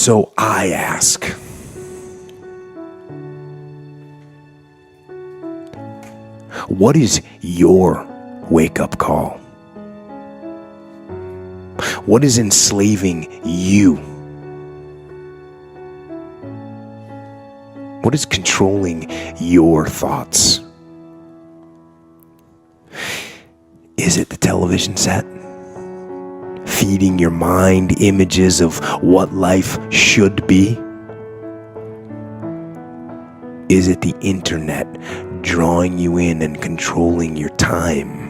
So I ask, what is your wake-up call? What is enslaving you? What is controlling your thoughts? Is it the television set? Feeding your mind images of what life should be? Is it the internet drawing you in and controlling your time?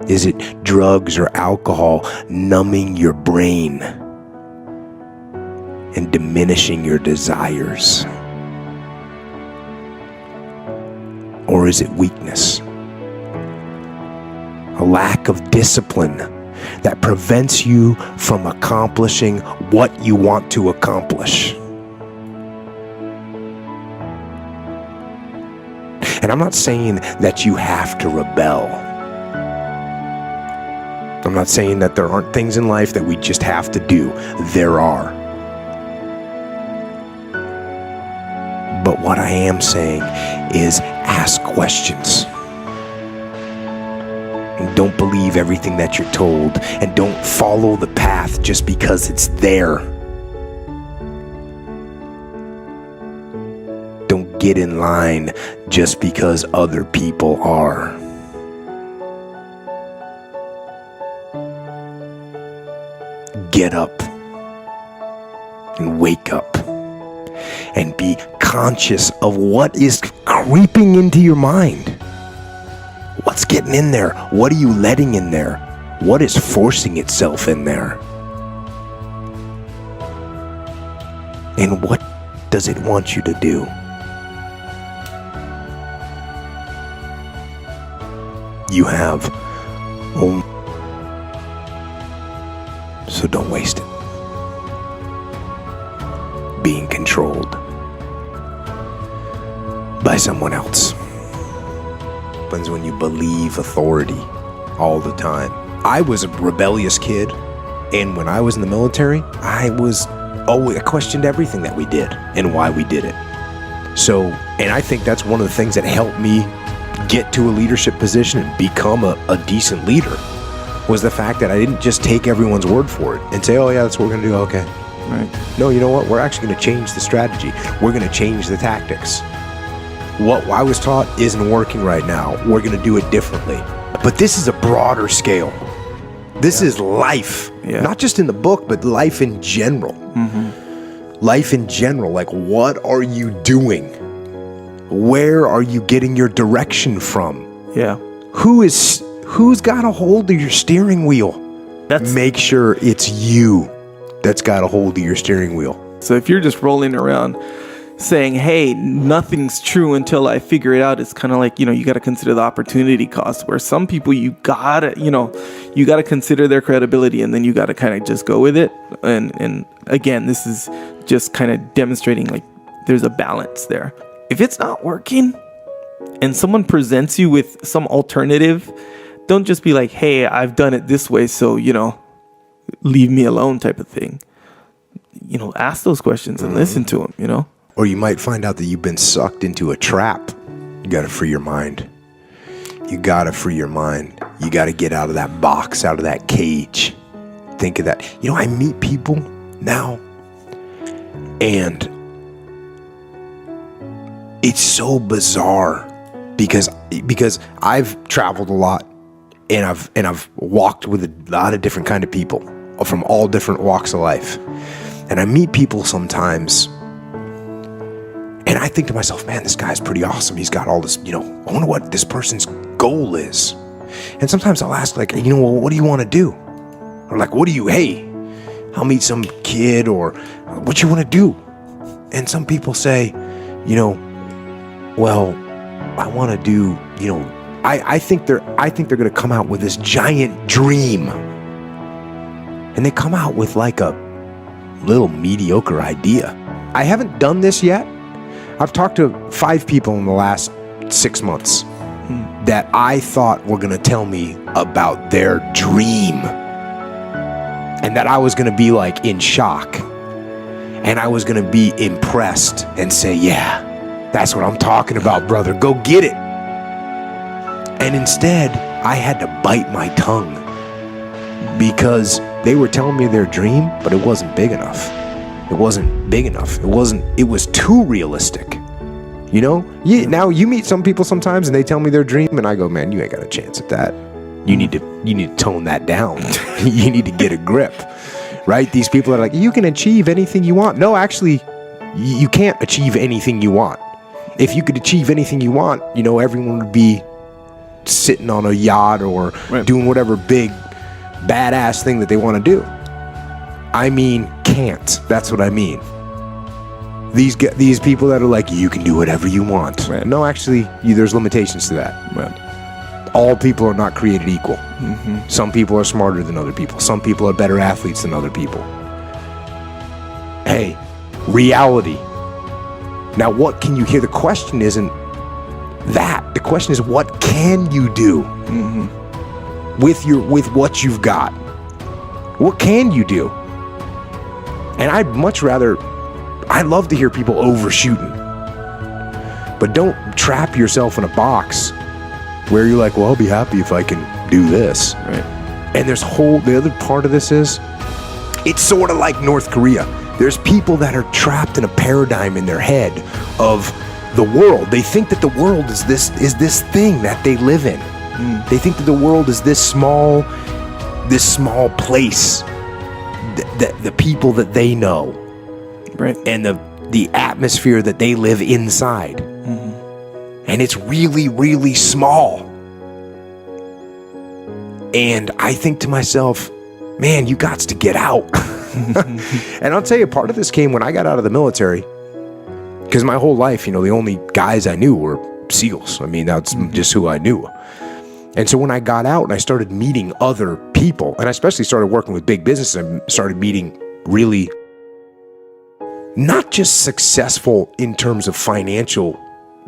Is it drugs or alcohol numbing your brain and diminishing your desires? Or is it weakness? A lack of discipline that prevents you from accomplishing what you want to accomplish. And I'm not saying that you have to rebel. I'm not saying that there aren't things in life that we just have to do. There are. But what I am saying is ask questions. Don't believe everything that you're told, and don't follow the path just because it's there. Don't get in line just because other people are. Get up and wake up and be conscious of what is creeping into your mind. What's getting in there? What are you letting in there? What is forcing itself in there? And what does it want you to do? You have only, so don't waste it. Being controlled by someone else. Happens when you believe authority all the time. I was a rebellious kid, and when I was in the military, I questioned everything that we did and why we did it. So, and I think that's one of the things that helped me get to a leadership position and become a decent leader, was the fact that I didn't just take everyone's word for it and say, oh yeah, that's what we're gonna do, okay. Right. No, you know what? We're actually gonna change the strategy. We're gonna change the tactics. What I was taught isn't working right now. We're going to do it differently. But this is a broader scale. This is life. Yeah. Not just in the book, but life in general. Mm-hmm. Life in general. Like, what are you doing? Where are you getting your direction from? Yeah. Who's got a hold of your steering wheel? Make sure it's you that's got a hold of your steering wheel. So if you're just rolling around saying, hey, nothing's true until I figure it out, it's kind of like, you got to consider the opportunity cost, where some people you gotta consider their credibility, and then you gotta kind of just go with it. And again, this is just kind of demonstrating like there's a balance there. If it's not working and someone presents you with some alternative, don't just be like, hey, I've done it this way, so leave me alone type of thing. Ask those questions and listen to them, Or you might find out that you've been sucked into a trap. You got to free your mind. You got to free your mind. You got to get out of that box, out of that cage. Think of that. I meet people now, and it's so bizarre because I've traveled a lot, and I've walked with a lot of different kind of people from all different walks of life. And I meet people sometimes, and I think to myself, man, this guy's pretty awesome. He's got all this, I wonder what this person's goal is. And sometimes I'll ask, like, well, what do you want to do? Or like, I'll meet some kid, or what you want to do? And some people say, well, I want to do, I think they're going to come out with this giant dream. And they come out with like a little mediocre idea. I haven't done this yet. I've talked to 5 people in the last 6 months that I thought were going to tell me about their dream. And and that I was going to be like in shock, and I was going to be impressed and say, yeah, that's what I'm talking about, brother. Go get it. And instead, I had to bite my tongue because they were telling me their dream, but it wasn't big enough. It wasn't big enough. It was too realistic. You know, now you meet some people sometimes and they tell me their dream and I go, man, you ain't got a chance at that. You need to tone that down. You need to get a grip, right? These people are like, you can achieve anything you want. No, actually, you can't achieve anything you want. If you could achieve anything you want, you know, everyone would be sitting on a yacht or doing whatever big badass thing that they want to do. I mean, can't. That's what I mean. These people that are like, you can do whatever you want. Right. No, actually, there's limitations to that. Right. All people are not created equal. Mm-hmm. Some people are smarter than other people. Some people are better athletes than other people. Hey, reality. Now, what can you hear? The question isn't that. The question is, what can you do with what you've got? What can you do? And I love to hear people overshooting. But don't trap yourself in a box where you're like, well, I'll be happy if I can do this. Right. And the other part of this is, it's sort of like North Korea. There's people that are trapped in a paradigm in their head of the world. They think that the world is this thing that they live in. They think that the world is this small place, the people that they know, right, and the atmosphere that they live inside. And it's really, really small. And I think to myself, man, you got to get out. And I'll tell you, part of this came when I got out of the military, because my whole life, you know, the only guys I knew were SEALs. I mean, that's just who I knew. And so when I got out and I started meeting other people, and I especially started working with big business, and started meeting really not just successful in terms of financial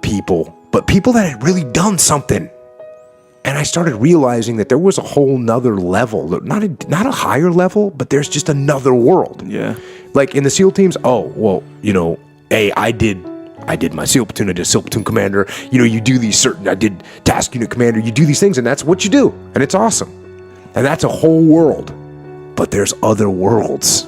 people, but people that had really done something. And I started realizing that there was a whole nother level, not a higher level, but there's just another world. Yeah. Like in the SEAL teams, oh, well, you know, hey, I did my SEAL platoon, I did SEAL platoon commander. You know, you do I did task unit commander, you do these things, and that's what you do. And it's awesome. And that's a whole world. But there's other worlds.